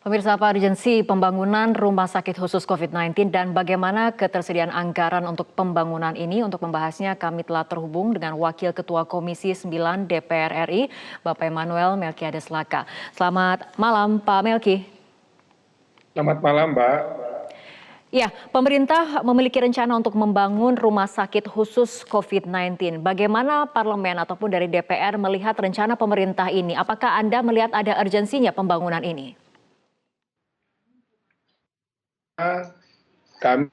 Pemirsa, apa urgensi pembangunan rumah sakit khusus COVID-19 dan bagaimana ketersediaan anggaran untuk pembangunan ini? Untuk membahasnya kami telah terhubung dengan Wakil Ketua Komisi 9 DPR RI, Bapak Emmanuel Melkiades Laka. Selamat malam, Pak Melki. Selamat malam, Mbak. Ya, pemerintah memiliki rencana untuk membangun rumah sakit khusus COVID-19. Bagaimana parlemen ataupun dari DPR melihat rencana pemerintah ini? Apakah Anda melihat ada urgensinya pembangunan ini? Kami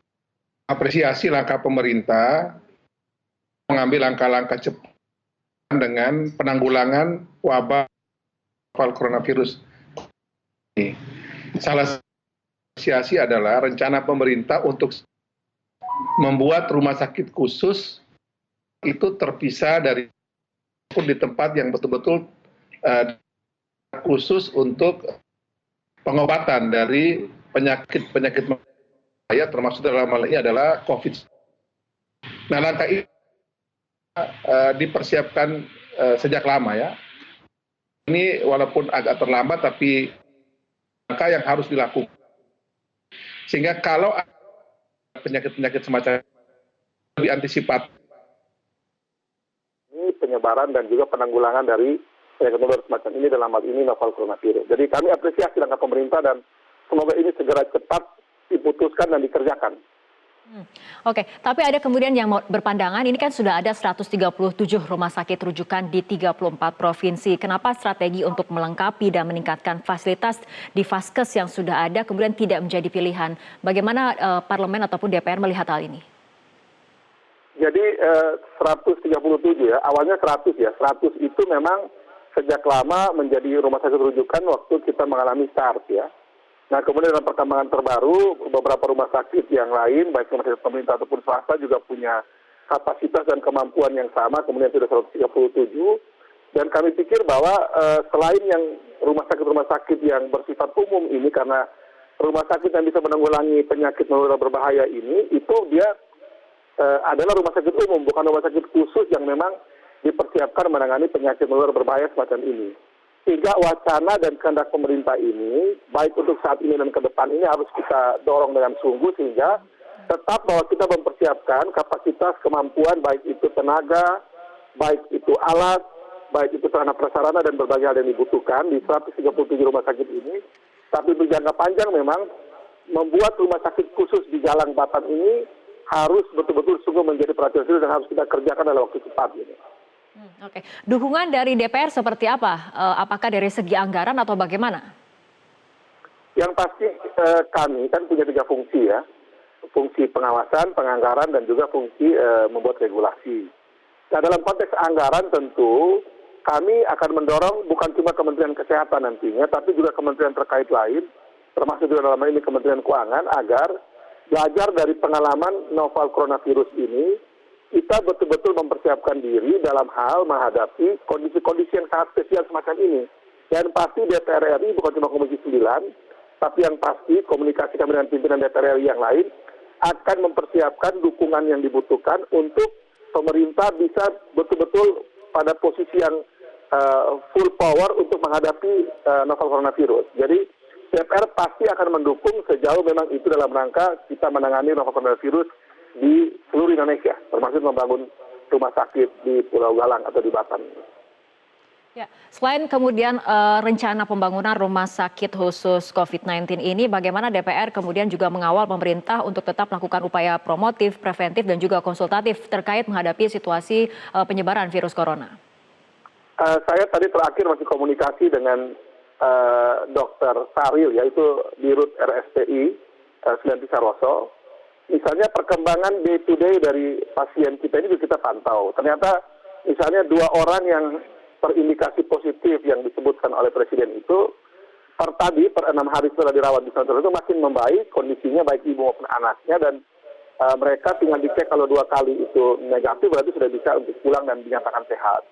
apresiasi langkah pemerintah mengambil langkah-langkah cepat dengan penanggulangan wabah coronavirus. Salah satu apresiasi adalah rencana pemerintah untuk membuat rumah sakit khusus itu terpisah dari di tempat yang betul-betul khusus untuk pengobatan dari penyakit bahaya, termasuk dalam hal ini adalah COVID. Nah, langkah ini dipersiapkan sejak lama ya. Ini walaupun agak terlambat tapi langkah yang harus dilakukan. Sehingga kalau penyakit-penyakit semacam diantisipasi. Ini penyebaran dan juga penanggulangan dari penyakit menular semacam ini dalam hal ini novel coronavirus. Jadi kami apresiasi langkah pemerintah dan semoga ini segera cepat diputuskan dan dikerjakan. Oke, tapi ada kemudian yang berpandangan ini kan sudah ada 137 rumah sakit rujukan di 34 provinsi. Kenapa strategi untuk melengkapi dan meningkatkan fasilitas di Vaskes yang sudah ada kemudian tidak menjadi pilihan? Bagaimana parlemen ataupun DPR melihat hal ini? Jadi 137 ya, awalnya 100 ya. 100 itu memang sejak lama menjadi rumah sakit rujukan waktu kita mengalami SARS ya. Nah, kemudian dalam perkembangan terbaru, beberapa rumah sakit yang lain, baik rumah sakit pemerintah ataupun swasta juga punya kapasitas dan kemampuan yang sama, kemudian sudah 137. Dan kami pikir bahwa selain yang rumah sakit yang bersifat umum ini, karena rumah sakit yang bisa menanggulangi penyakit menular berbahaya ini, itu dia adalah rumah sakit umum, bukan rumah sakit khusus yang memang dipersiapkan menangani penyakit menular berbahaya semacam ini. Sehingga wacana dan kehendak pemerintah ini, baik untuk saat ini dan ke depan ini harus kita dorong dengan sungguh sehingga tetap bahwa kita mempersiapkan kapasitas kemampuan baik itu tenaga, baik itu alat, baik itu sarana prasarana dan berbagai hal yang dibutuhkan di 137 rumah sakit ini. Tapi untuk jangka panjang memang membuat rumah sakit khusus di Jalan Batan ini harus betul-betul sungguh menjadi perhatian serius dan harus kita kerjakan dalam waktu cepat. Gitu. Oke, dukungan dari DPR seperti apa? Apakah dari segi anggaran atau bagaimana? Yang pasti kami kan punya 3 fungsi ya, fungsi pengawasan, penganggaran, dan juga fungsi membuat regulasi. Nah, dalam konteks anggaran tentu kami akan mendorong bukan cuma Kementerian Kesehatan nantinya, tapi juga kementerian terkait lain, termasuk juga dalam hal ini Kementerian Keuangan, agar belajar dari pengalaman novel coronavirus ini, kita betul-betul mempersiapkan diri dalam hal menghadapi kondisi-kondisi yang sangat spesial semacam ini. Dan pasti DPR RI bukan cuma Komisi 9, tapi yang pasti komunikasi kami dengan pimpinan DPR RI yang lain akan mempersiapkan dukungan yang dibutuhkan untuk pemerintah bisa betul-betul pada posisi yang full power untuk menghadapi novel coronavirus. Jadi DPR pasti akan mendukung sejauh memang itu dalam rangka kita menangani novel coronavirus di seluruh Indonesia, termasuk membangun rumah sakit di Pulau Galang atau di Batam. Ya, selain kemudian rencana pembangunan rumah sakit khusus COVID-19 ini, bagaimana DPR kemudian juga mengawal pemerintah untuk tetap melakukan upaya promotif, preventif, dan juga konsultatif terkait menghadapi situasi penyebaran virus corona? Saya tadi terakhir masih komunikasi dengan Dr. Saril, yaitu Dirut RSPI, Sulianti Saroso. Misalnya perkembangan day to day dari pasien kita ini juga kita pantau. Ternyata misalnya 2 orang yang terindikasi positif yang disebutkan oleh Presiden itu per 6 hari setelah dirawat di sana itu makin membaik kondisinya baik ibu maupun anaknya, dan mereka tinggal dicek kalau 2 kali itu negatif berarti sudah bisa untuk pulang dan dinyatakan sehat.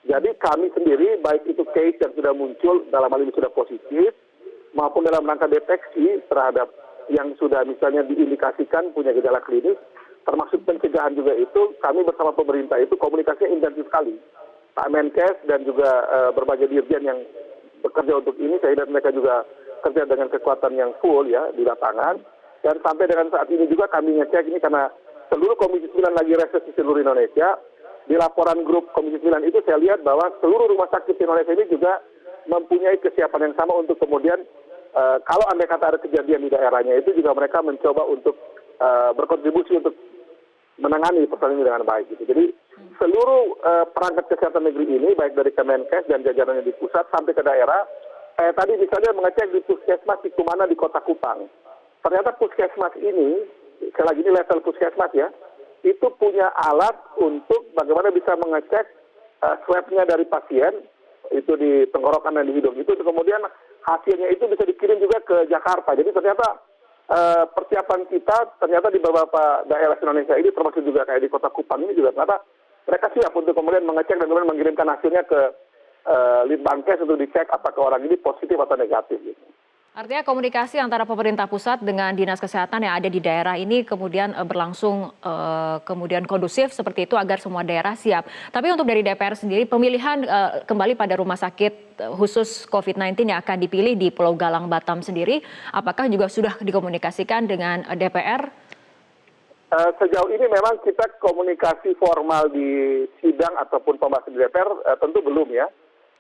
Jadi kami sendiri baik itu case yang sudah muncul dalam hal ini sudah positif maupun dalam rangka deteksi terhadap yang sudah misalnya diindikasikan punya gejala klinis, termasuk pencegahan juga itu, kami bersama pemerintah itu komunikasinya intensif sekali. Pak Menkes dan juga berbagai dirjen yang bekerja untuk ini, saya lihat mereka juga kerja dengan kekuatan yang full ya di lapangan. Dan sampai dengan saat ini juga kami ngecek ini karena seluruh Komisi 9 lagi reses di seluruh Indonesia. Di laporan grup Komisi 9 itu saya lihat bahwa seluruh rumah sakit di Indonesia ini juga mempunyai kesiapan yang sama untuk kemudian kalau andai kata ada kejadian di daerahnya itu juga mereka mencoba untuk berkontribusi untuk menangani persoalan ini dengan baik gitu. Jadi seluruh perangkat kesehatan negeri ini baik dari Kemenkes dan jajarannya di pusat sampai ke daerah, saya tadi misalnya mengecek di puskesmas di Kumana di Kota Kupang. Ternyata puskesmas ini, sekali lagi ini level puskesmas ya, itu punya alat untuk bagaimana bisa mengecek swabnya dari pasien itu di tenggorokan dan di hidung itu kemudian hasilnya itu bisa dikirim juga ke Jakarta. Jadi ternyata persiapan kita ternyata di beberapa daerah Indonesia ini termasuk juga kayak di Kota Kupang ini juga ternyata mereka siap untuk kemudian mengecek dan kemudian mengirimkan hasilnya ke Litbangkes untuk dicek apakah orang ini positif atau negatif gitu. Artinya komunikasi antara pemerintah pusat dengan dinas kesehatan yang ada di daerah ini kemudian berlangsung kemudian kondusif seperti itu agar semua daerah siap. Tapi untuk dari DPR sendiri pemilihan kembali pada rumah sakit khusus COVID-19 yang akan dipilih di Pulau Galang Batam sendiri, apakah juga sudah dikomunikasikan dengan DPR? Sejauh ini memang kita komunikasi formal di sidang ataupun pembahasan di DPR tentu belum ya.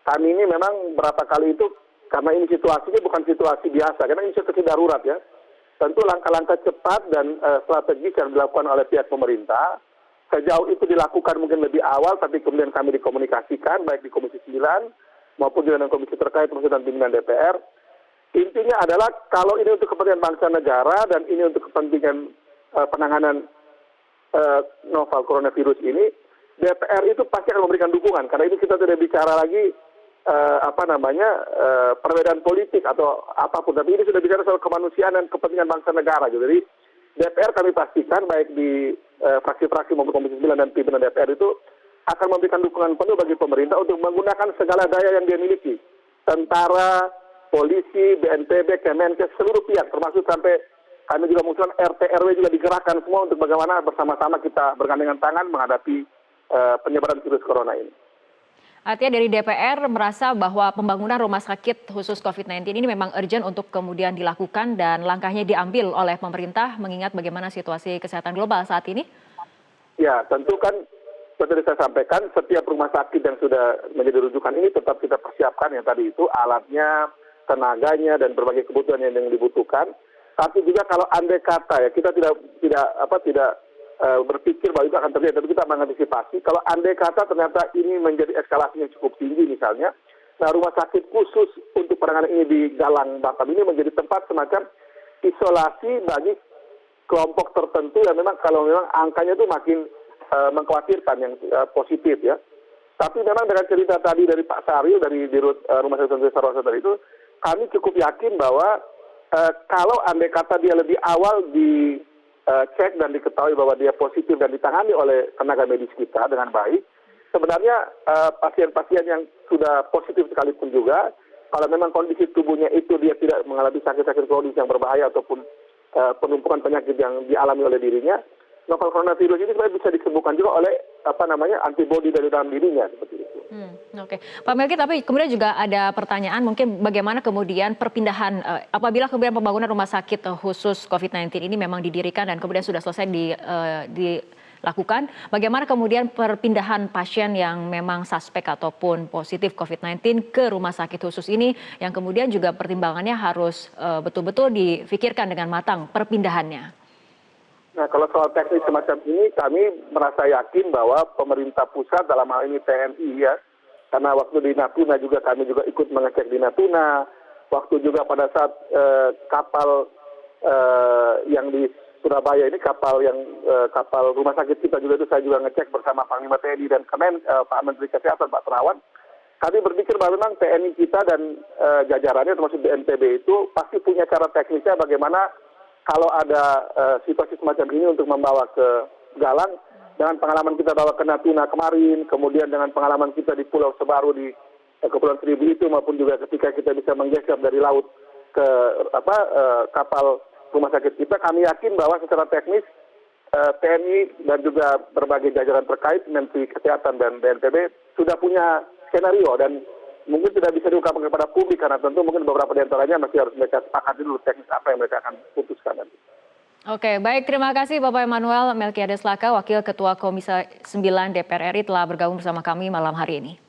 Kami ini memang berapa kali itu karena ini situasinya bukan situasi biasa, karena ini situasi darurat ya. Tentu langkah-langkah cepat dan strategis yang dilakukan oleh pihak pemerintah, sejauh itu dilakukan mungkin lebih awal, tapi kemudian kami dikomunikasikan, baik di Komisi 9 maupun dengan komisi terkait termasuk dan pimpinan DPR. Intinya adalah kalau ini untuk kepentingan bangsa negara dan ini untuk kepentingan penanganan novel coronavirus ini, DPR itu pasti akan memberikan dukungan, karena ini kita tidak bicara lagi perbedaan politik atau apapun, tapi ini sudah bicara soal kemanusiaan dan kepentingan bangsa negara gitu. Jadi DPR kami pastikan baik di fraksi-fraksi maupun Komisi 9 dan pimpinan DPR itu akan memberikan dukungan penuh bagi pemerintah untuk menggunakan segala daya yang dia miliki. Tentara, polisi, BNPB, Kemenkes, seluruh pihak termasuk sampai kami juga mengusulkan RT RW juga digerakkan semua untuk bagaimana bersama-sama kita bergandengan tangan menghadapi penyebaran virus corona ini. Artinya dari DPR merasa bahwa pembangunan rumah sakit khusus COVID-19 ini memang urgent untuk kemudian dilakukan dan langkahnya diambil oleh pemerintah mengingat bagaimana situasi kesehatan global saat ini? Ya, tentu kan seperti saya sampaikan, setiap rumah sakit yang sudah menjadi rujukan ini tetap kita persiapkan yang tadi itu alatnya, tenaganya dan berbagai kebutuhan yang dibutuhkan. Tapi juga kalau andai kata ya kita tidak berpikir bahwa itu akan terjadi, tapi kita mengantisipasi. Kalau andai kata ternyata ini menjadi eskalasi yang cukup tinggi misalnya, nah rumah sakit khusus untuk penanganan ini di Galang Batam ini menjadi tempat semacam isolasi bagi kelompok tertentu yang memang kalau memang angkanya itu makin mengkhawatirkan yang positif ya. Tapi memang dengan cerita tadi dari Pak Saril dari Dirut Rumah Sakit Sarwasa tadi itu, kami cukup yakin bahwa kalau andai kata dia lebih awal cek dan diketahui bahwa dia positif dan ditangani oleh tenaga medis kita dengan baik, sebenarnya pasien-pasien yang sudah positif sekalipun juga, kalau memang kondisi tubuhnya itu dia tidak mengalami sakit-sakit kronis yang berbahaya ataupun penumpukan penyakit yang dialami oleh dirinya, novel coronavirus ini sebenarnya bisa disembuhkan juga oleh antibodi dari dalam dirinya seperti itu. Oke, Pak Melki, tapi kemudian juga ada pertanyaan mungkin bagaimana kemudian perpindahan apabila kemudian pembangunan rumah sakit khusus COVID-19 ini memang didirikan dan kemudian sudah selesai dilakukan, bagaimana kemudian perpindahan pasien yang memang suspek ataupun positif COVID-19 ke rumah sakit khusus ini yang kemudian juga pertimbangannya harus betul-betul difikirkan dengan matang perpindahannya. Nah, kalau soal teknis semacam ini, kami merasa yakin bahwa pemerintah pusat dalam hal ini TNI ya, karena waktu di Natuna juga kami juga ikut mengecek di Natuna, waktu juga pada saat kapal yang di Surabaya ini kapal rumah sakit kita juga itu saya juga ngecek bersama Panglima TNI dan Pak Menteri Kesehatan Pak Terawan. Kami berpikir bahwa memang TNI kita dan jajarannya termasuk BNPB itu pasti punya cara teknisnya bagaimana kalau ada situasi semacam ini untuk membawa ke Galang, dengan pengalaman kita bawa ke Natuna kemarin, kemudian dengan pengalaman kita di Pulau Sebaru di Kepulauan Seribu itu, maupun juga ketika kita bisa menggeser dari laut ke kapal rumah sakit kita, kami yakin bahwa secara teknis TNI dan juga berbagai jajaran terkait, Menteri Kesehatan dan BNPB sudah punya skenario dan mungkin tidak bisa diungkapkan kepada publik karena tentu mungkin beberapa di antaranya masih harus mereka sepakati dulu teknis apa yang mereka akan putuskan nanti. Oke, baik, terima kasih Bapak Emmanuel Melkiades Laka, Wakil Ketua Komisi 9 DPR RI telah bergabung bersama kami malam hari ini.